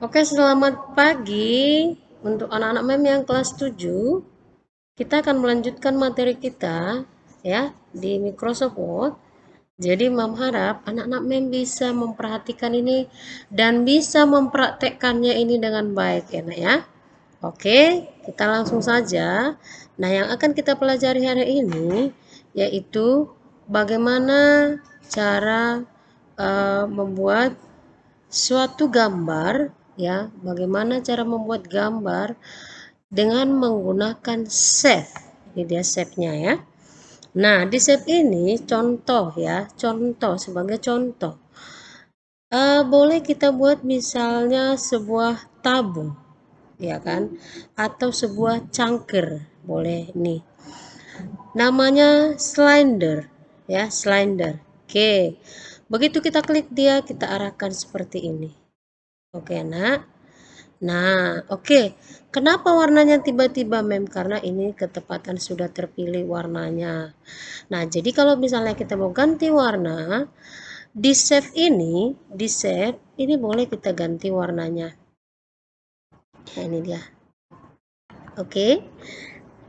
Oke, selamat pagi untuk anak-anak MEM yang kelas 7. Kita akan melanjutkan materi kita ya di Microsoft Word. Jadi Mam harap anak-anak MEM bisa memperhatikan ini dan bisa mempraktekkannya ini dengan baik ya, Nak ya. Oke, kita langsung saja. Nah, yang akan kita pelajari hari ini yaitu bagaimana cara membuat suatu gambar ya, bagaimana cara membuat gambar dengan menggunakan shape. Ini dia shape-nya ya. Nah, di shape ini contoh ya, contoh sebagai contoh. Boleh kita buat misalnya sebuah tabung, ya kan? Atau sebuah cangkir, boleh nih. Namanya slider, ya, slider. Oke. Begitu kita klik dia, kita arahkan seperti ini. Oke, Nak. Nah, oke. Kenapa warnanya tiba-tiba mem? Karena ini ketepatan sudah terpilih warnanya. Nah, jadi kalau misalnya kita mau ganti warna, di save ini boleh kita ganti warnanya. Nah, ini dia. Oke.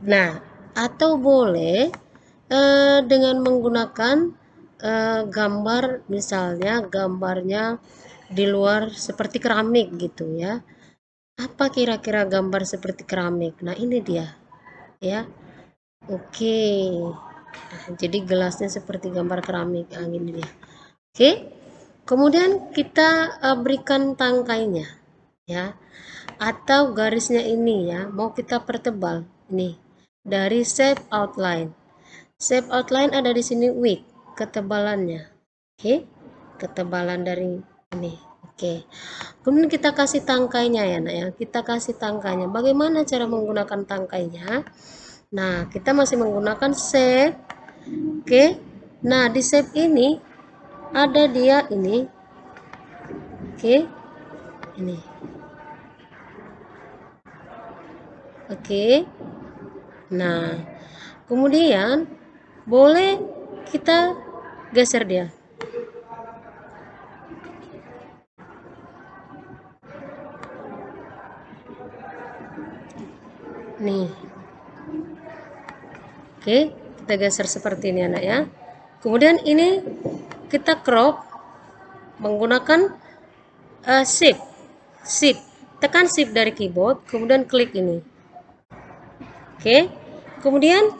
Nah, atau boleh dengan menggunakan gambar, misalnya gambarnya di luar seperti keramik gitu ya. Apa kira-kira gambar seperti keramik? Nah, ini dia ya. Oke. Nah, jadi gelasnya seperti gambar keramik. Nah, ini dia. Oke. Kemudian kita berikan tangkainya ya. Atau garisnya ini ya, mau kita pertebal. Nih, dari shape outline. Shape outline ada di sini width, ketebalannya. Oke. Ketebalan dari ini. Oke. Kemudian kita kasih tangkainya ya, Nak ya. Kita kasih tangkainya. Bagaimana cara menggunakan tangkainya? Nah, kita masih menggunakan shape. Oke. Nah, di shape ini ada dia ini. Oke. Ini. Oke. Nah, kemudian boleh kita geser dia. Nih. Oke, kita geser seperti ini anak ya. Kemudian ini kita crop menggunakan shift. Tekan shift dari keyboard, kemudian klik ini. Oke. Kemudian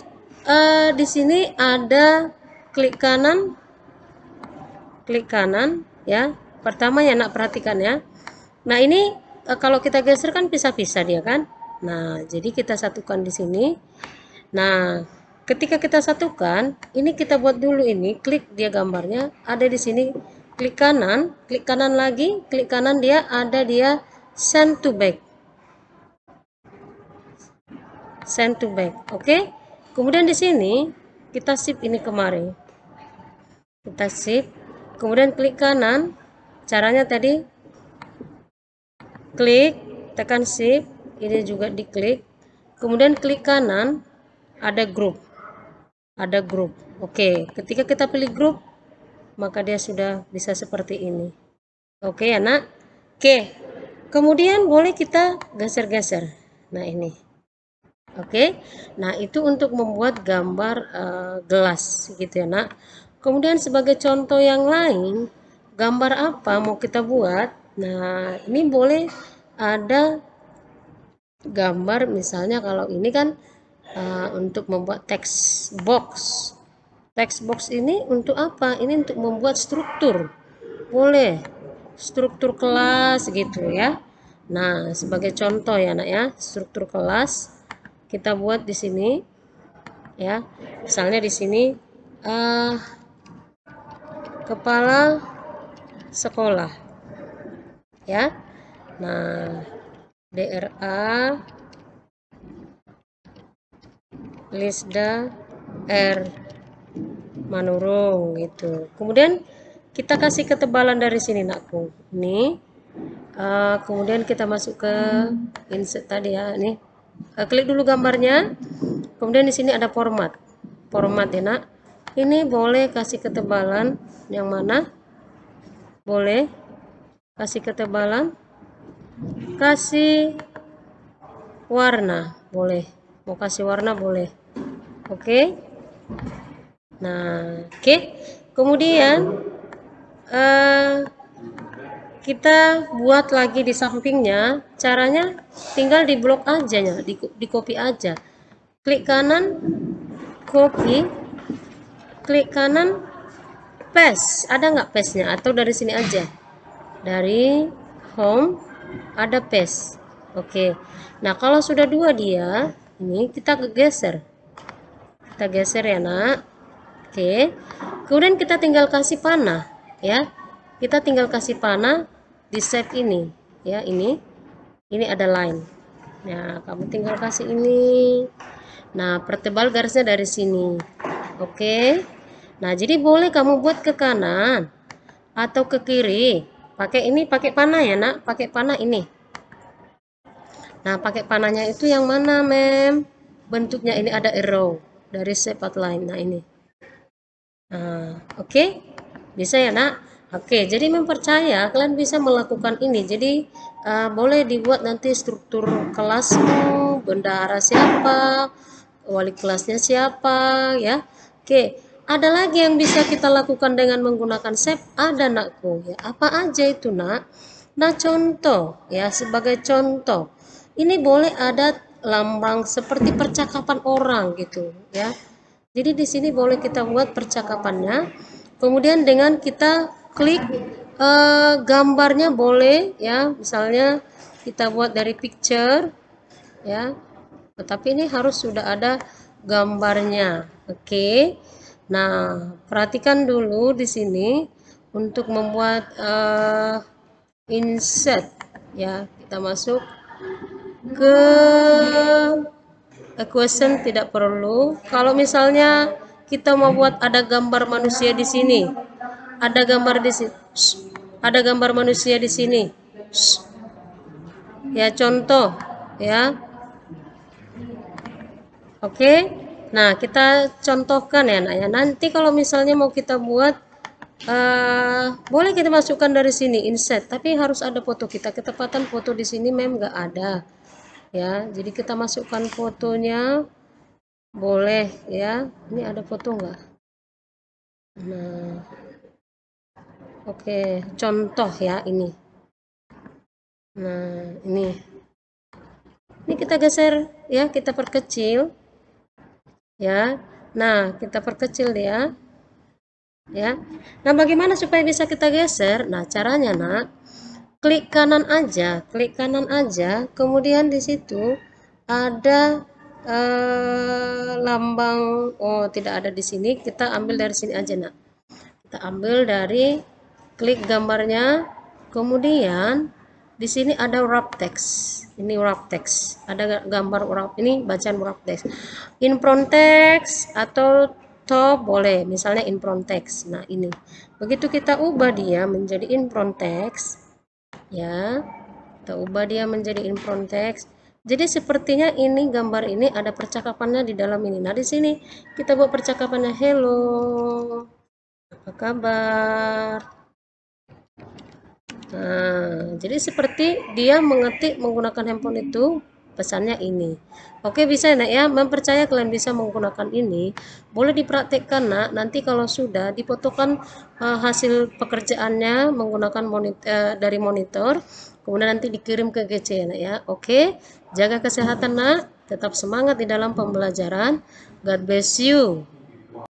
di sini ada klik kanan ya. Pertama ya nak, perhatikan ya. Nah, ini kalau kita geser kan pisah-pisah dia kan. Nah, jadi kita satukan di sini. Nah, ketika kita satukan, ini kita buat dulu ini, klik dia gambarnya, ada di sini, klik kanan lagi, klik kanan dia, ada dia send to back. Send to back. Oke. Kemudian di sini kita shift ini kemari. Kita shift, kemudian klik kanan. Caranya tadi klik, tekan shift, ini juga diklik. Kemudian klik kanan, ada grup. Ada grup. Oke, ketika kita pilih grup, maka dia sudah bisa seperti ini. Oke ya nak. Oke, kemudian boleh kita geser-geser. Nah ini. Oke, nah itu untuk membuat gambar gelas gitu ya nak. Kemudian sebagai contoh yang lain, gambar apa mau kita buat? Nah ini boleh ada gambar, misalnya kalau ini kan untuk membuat text box. Text box ini untuk apa? Ini untuk membuat struktur. Boleh struktur kelas gitu ya. Nah, sebagai contoh ya nak ya, struktur kelas kita buat di sini ya. Misalnya di sini kepala sekolah ya. Nah, DRA Lisda R Manurung gitu. Kemudian kita kasih ketebalan dari sini nakku. Ini kemudian kita masuk ke insert tadi ya. Ini klik dulu gambarnya. Kemudian di sini ada format. Format ya nak. Ini boleh kasih ketebalan yang mana? Boleh kasih ketebalan kasih warna, boleh. Mau kasih warna boleh. Oke. Nah, oke. Kemudian kita buat lagi di sampingnya. Caranya tinggal di blok aja ya, di copy aja. Klik kanan, copy. Klik kanan, paste. Ada nggak paste-nya? Atau dari sini aja? Dari home ada paste. Oke. Nah, kalau sudah dua dia, ini kita geser. Kita geser ya, Nak. Oke. Kemudian kita tinggal kasih panah, ya. Kita tinggal kasih panah di shape ini, ya, ini. Ini ada line. Nah, kamu tinggal kasih ini. Nah, pertebal garisnya dari sini. Oke. Nah, jadi boleh kamu buat ke kanan atau ke kiri. Pakai ini, pakai panah ya, Nak. Pakai panah ini. Nah, pakai panahnya itu yang mana, Mem? Bentuknya ini ada arrow dari shape outline. Nah, ini. Nah, oke. Bisa ya, Nak? Oke, jadi mempercaya kalian bisa melakukan ini. Jadi, boleh dibuat nanti struktur kelasmu, bendahara siapa, wali kelasnya siapa, ya. Oke, ada lagi yang bisa kita lakukan dengan menggunakan shape. Ada, Nakku. Ya, apa aja itu, Nak? Nah, contoh, ya, sebagai contoh. Ini boleh ada lambang seperti percakapan orang gitu, ya. Jadi di sini boleh kita buat percakapannya. Kemudian dengan kita klik gambarnya boleh ya. Misalnya kita buat dari picture ya. Tetapi ini harus sudah ada gambarnya. Oke. Nah, perhatikan dulu di sini untuk membuat insert ya. Kita masuk ke equation tidak perlu. Kalau misalnya kita mau buat ada gambar manusia di sini, ada gambar di sini, ada gambar manusia di sini. Ya contoh, ya. Oke. Nah kita contohkan ya, Nak ya. Nanti kalau misalnya mau kita buat, boleh kita masukkan dari sini insert, tapi harus ada foto kita. Ketepatan foto di sini mem nggak ada, ya. Jadi kita masukkan fotonya. Boleh ya, ini ada foto enggak? Nah, oke, contoh ya ini. Nah, ini kita geser ya, kita perkecil ya. Nah, kita perkecil dia ya. Nah, bagaimana supaya bisa kita geser? Nah, caranya Nak, klik kanan aja, kemudian di situ ada lambang, oh tidak ada di sini, kita ambil dari sini aja Nak. Kita ambil dari klik gambarnya, kemudian di sini ada wrap text. Ini wrap text, ada gambar wrap, ini bacaan wrap text. In front text atau top boleh, misalnya in front text. Nah ini, begitu kita ubah dia menjadi in front text, ya, kita ubah dia menjadi in front text. Jadi sepertinya ini gambar ini ada percakapannya di dalam ini. Nah di sini kita buat percakapannya, hello. Apa kabar? Nah, jadi seperti dia mengetik menggunakan handphone itu, pesannya ini. Oke, bisa Nak ya, mempercaya kalian bisa menggunakan ini. Boleh dipraktekkan Nak, nanti kalau sudah difotokan hasil pekerjaannya menggunakan dari monitor, kemudian nanti dikirim ke GC Nak ya. Oke, jaga kesehatan Nak, tetap semangat di dalam pembelajaran. God bless you.